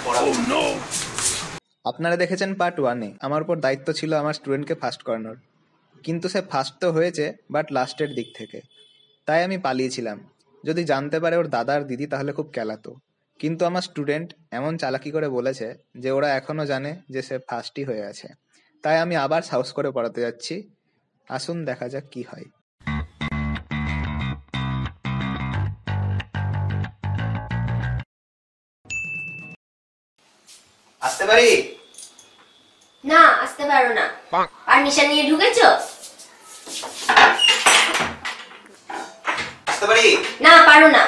পড়াবো। আপনারা দেখেছেন পার্ট 1-এ আমার উপর দায়িত্ব ছিল আমার স্টুডেন্টকে ফার্স্ট করানোর, কিন্তু সে ফার্স্ট তো হয়েছে বাট লাস্টের দিক থেকে। তাই আমি পালিয়েছিলাম। যদি জানতে পারে ওর দাদা আর দিদি তাহলে খুব কেলাতো। কিন্তু আমার স্টুডেন্ট এমন চালাকি করে বলেছে যে ওরা এখনো জানে যে সে ফার্স্টই হয়ে আছে। তাই আমি আবার সাহস করে পড়াতে যাচ্ছি। আসুন দেখা যাক কি হয়। আসতে পারি? না, আসতে পারো না। পারমিশন নিয়ে ঢুকেছো? আসতে পারি? না, পারো না।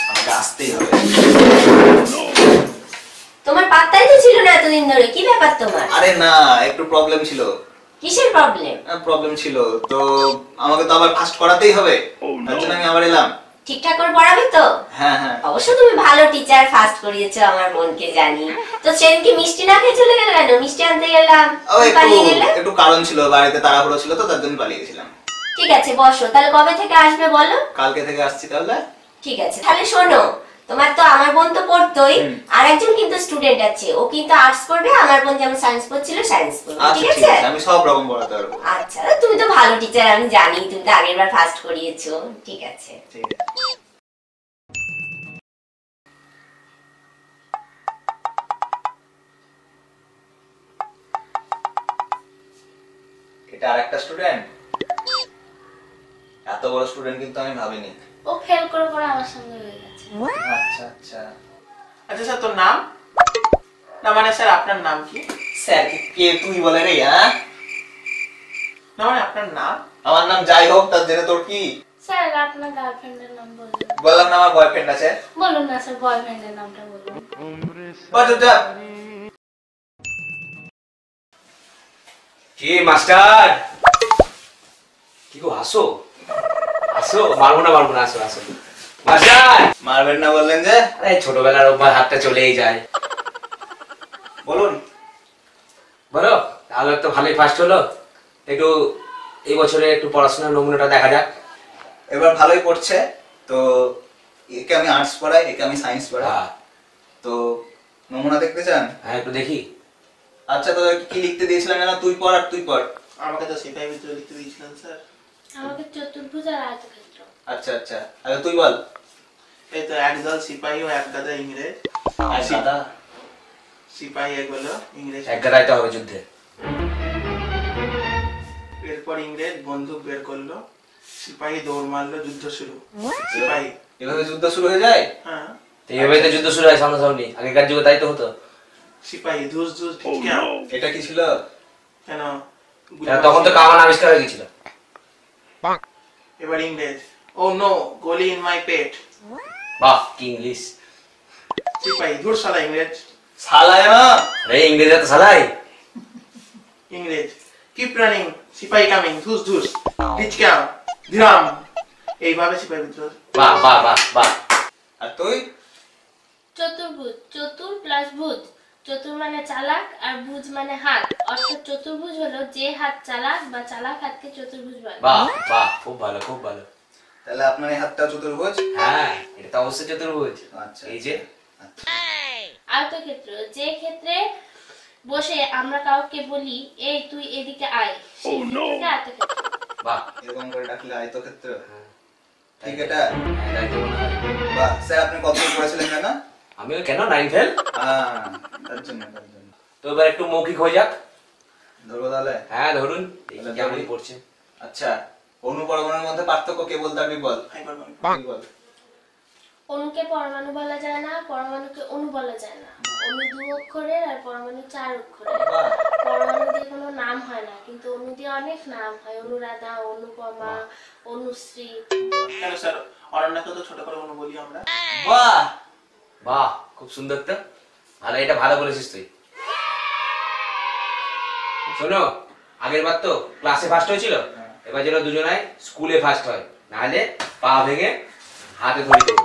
আমাকে আসতেই হবে। তোমার পাত্তাই তো ছিল না এতদিন ধরে, কি ব্যাপার তোমার? আরে না, একটু প্রবলেম ছিল। কিসের প্রবলেম? প্রবলেম ছিল তো আমাকে তো আবার ফার্স্ট করাতেই হবে, তার জন্য আমি আবার এলাম। ঠিকঠাক করে পড়াবে তো? হ্যাঁ হ্যাঁ। অবশ্য তুমি ভালো টিচার, ফার্স্ট করিয়েছো আমার বোনকে জানি। তো সেদিনকে মিষ্টি না খেয়ে চলে গেলে কেন? মিষ্টি আনতে গেলাম, পালিয়ে গেলে? একটু কারণ ছিল, বাড়িতে তাড়াহুড়ো ছিল তো তার জন্য পালিয়ে গেছিলাম। ঠিক আছে, বসো। তাহলে কবে থেকে আসবে বলো? কালকে থেকে আসছি তাহলে। ঠিক আছে, তাহলে শোনো, তোমার তো আমার বোন তো পড়তোই, আর একজন কিন্তু স্টুডেন্ট আছে, ও কিন্তু আর্টস পড়বে। আমার বোন যেমন সায়েন্স পড়ছিল সায়েন্স পড়বে, ঠিক আছে? আমি সব রকম পড়াতে পারবো। আচ্ছা, তুমি তো ভালো টিচার, আমি জানি, তুমি তো আগেরবার ফার্স্ট করিয়েছো। ঠিক আছে। ঠিক আছে। এটা আরেকটা স্টুডেন্ট? এত বড় স্টুডেন্ট কিন্তু আমি ভাবিনি। ও ফেল করে করে আমার সঙ্গে হয়ে গেছে। আচ্ছা আচ্ছা। আচ্ছা স্যার, তোর নাম? না মানে স্যার আপনার নাম কি? স্যার কে তুই বলে রে? হ্যাঁ, না মানে আপনার নাম? আমার নাম যাই হোক, তার জন্য তোর কি? স্যার আপনার গার্লফ্রেন্ডের নাম বলুন। বললাম না আমার বয়ফ্রেন্ড আছে। বলুন না স্যার, বয়ফ্রেন্ডের নামটা বলুন। কি মাস্টার, কি গো, আসো আসো, মারবো না, আসো আসো মাস্টার। মারবেন না বললেন যে? আরে ছোটবেলার অভ্যাস, হাতটা চলেই যায়। বলুন। বলো, তাহলে তো ভালোই ফার্স্ট হলো। একটু এই বছরে একটু পড়াশোনার নমুনাটা দেখা যাক। এবার ভালোই পড়ছে তো। একে আমি আর্টস পড়াই, একে আমি সায়েন্স পড়াই। তো নমুনা দেখতে চান? হ্যাঁ, একটু দেখি। আচ্ছা, তো কি লিখতে দিয়েছিলেন? না তুই পড় আর তুই পড়। আমাকে তো সেটাই ভিতরে লিখতে দিয়েছিলেন স্যার। আমাকে চতুর্ভুজ আর আয়তক্ষেত্র। আচ্ছা আচ্ছা, আগে তুই বল। এই তো একদল সিপাহী ও এক গাদা ইংরেজ। দাদা সিপাহী এগুলো ইংরেজ। এক গাদাইতে হবে যুদ্ধে। এরপর ইংরেজ বন্দুক বের করলো, সিপাহী দৌড় মারলো, যুদ্ধ শুরু। সিপাহী এভাবে যুদ্ধ শুরু হয়ে যায়? হ্যাঁ। এইভাবে তো যুদ্ধ শুরু হয় সামনাসামনি, আগেকার যুগে তাই তো হতো। সিপাহী ধুস ধুস ঢিকা। এটা কি ছিল? কেন? তখন তো কামান আবিষ্কার হয়ে গেছিল। এবার ইংরেজ, ও নো, গোলি ইন মাই পেট। বাহ, কি ইংলিশ! সিপাহী, ধুর শালা ইংরেজ। শালায় না রে, ইংরেজরা তো শালাই। ইংরেজ, কিপ রানিং, সিপাহী কামিং, ধুস ধুস ঢিচকা ধিরাম। এইভাবে সিপাহী বিদ্রোহ। বাহ বাহ বাহ বাহ। আর তুই? চতুর্ভুজ, চতুর প্লাস ভুজ। চতুর মানে চালাক আর ভুজ মানে হাত, অর্থাৎ চতুর্ভুজ হলো যে হাত চালাক বা চালাক হাতকে চতুর্ভুজ বলে। বাহ বাহ, খুব ভালো খুব ভালো। তাহলে আপনার এই হাতটা চতুর্ভুজ? হ্যাঁ, এটা তো অবশ্যই চতুর্ভুজ। আচ্ছা, এই যে আয়তক্ষেত্র, যে ক্ষেত্রে বসে আমরা কাউকে বলি এই তুই এদিকে আয়, সেই ক্ষেত্রকে আয়তক্ষেত্র। বাহ, এরকম করে ডাকলে আয়তক্ষেত্র। ঠিক এটা। এটা? হ্যাঁ, তাই তো মনে হয়। বাহ, স্যার আপনি কত পড়েছিলেন না? আমিও কেন 9 ফেল। তার জন্য তার জন্য। তো এবার একটু মৌখিক হয়ে যাক। ধরবো তাহলে? হ্যাঁ ধরুন, কেমনই পড়ছে। আচ্ছা, অণু পরমাণুর মধ্যে পার্থক্য কে বলতে পারবি বল। তুই বল। অণুকে পরমাণু বলা যায় না, পরমাণুকে অণু বলা যায় না। অণু 2 অক্ষরের আর পরমাণু 4 অক্ষরের। বাহ, পরমাণু দিয়ে কোনো নাম হয় না, কিন্তু অণু দিয়ে অনেক নাম হয়। অনুরাধা, অনুপমা, অনুশ্রী। কেন স্যার, অরণ্যকে তো ছোট করে অনু বলি আমরা। বাহ বাহ, খুব সুন্দর তো। ভালো, এটা ভালো বলেছিস তুই। শোনো, আগের বার তো ক্লাসে ফার্স্ট হয়েছিল, এবার যেন দুজনাই স্কুলে ফার্স্ট হয়, নাহলে পা ভেঙে হাতে ধরে দেবো।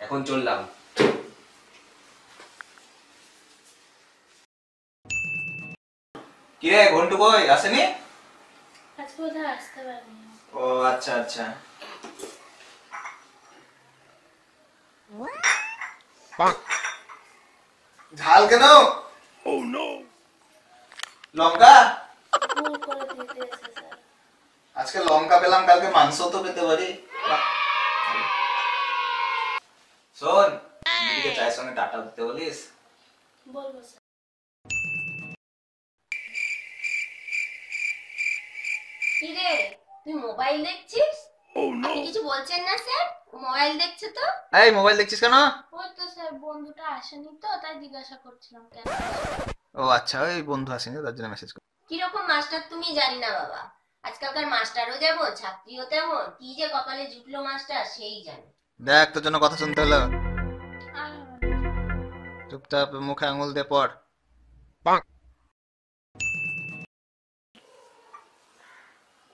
এখন চললাম। কি রে, ঘন্টু কই? আসেনি? আজ বোধহয় আসতে পারিনি। ও আচ্ছা আচ্ছা। ঝাল কেন? লঙ্কা? ভুল করে দিয়ে দিয়েছে স্যার। আজকে লঙ্কা পেলাম, কালকে মাংস তো পেতে পারি। শোন, দিদিকে চায়ের সঙ্গে টাটা দিতে বলিস। বলবো স্যার। কি রে, তুই মোবাইল দেখছিস? আপনি কিছু বলছেন না স্যার? মোবাইল দেখছে তো। এই মোবাইল দেখছিস কেন? ওই তো স্যার বন্ধুটা আসেনি তো, তাই জিজ্ঞাসা করছিলাম কেন। ও আচ্ছা, ওই বন্ধু আসেনি তার জন্য মেসেজ কর। কিরকম মাস্টার তুমি জানি না বাবা। আজকালকার মাস্টারও যেমন, ছাত্রীও তেমন। কি যে কপালে জুটলো মাস্টার সেই জানে। দেখ, তোর জন্য কথা শুনতে হলো। আর চুপচাপ মুখে আঙুল দিয়ে পড়।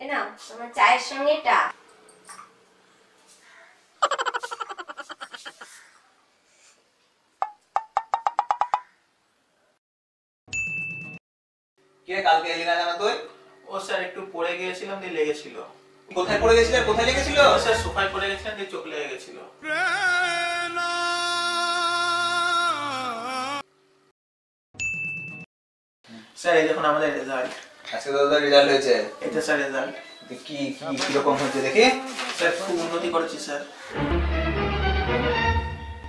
এ নাও তোমার চায়ের সঙ্গে এটা। কে কালকে এলি না জানো তুই? ও স্যার একটু পড়ে গিয়েছিলাম, দিয়ে লেগেছিল। কোথায় পড়ে গেছিলে? কোথায় লেগেছিল? ও স্যার সোফায় পড়ে গেছিলাম, দিয়ে চোখ লেগে গেছিল। স্যার এই দেখুন আমাদের রেজাল্ট। আজকে তো তোর রেজাল্ট হয়েছে। এটা স্যার রেজাল্ট। কি কিরকম হয়েছে দেখি। স্যার খুব উন্নতি করেছি স্যার।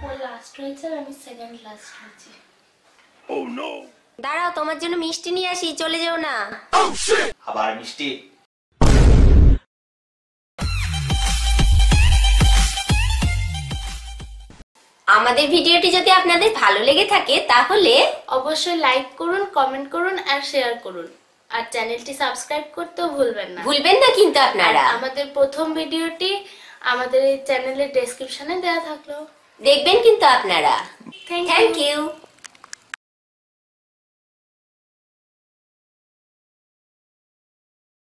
ও লাস্ট হয়েছে আর আমি সেকেন্ড লাস্ট হয়েছি। দাঁড়াও, তোমার জন্য মিষ্টি নিয়ে আসি, চলে যেও না। আবার মিষ্টি? আমাদের ভিডিওটি যদি আপনাদের ভালো লেগে থাকে তাহলে অবশ্যই লাইক করুন, কমেন্ট করুন আর শেয়ার করুন। আর চ্যানেলটি সাবস্ক্রাইব করতেও ভুলবেন না। ভুলবেন না কিন্তু আর আপনারা। আমাদের প্রথম ভিডিওটি আমাদের এই চ্যানেলের ডেসক্রিপশনে দেওয়া থাকলো। দেখবেন কিন্তু আপনারা। Thank thank you.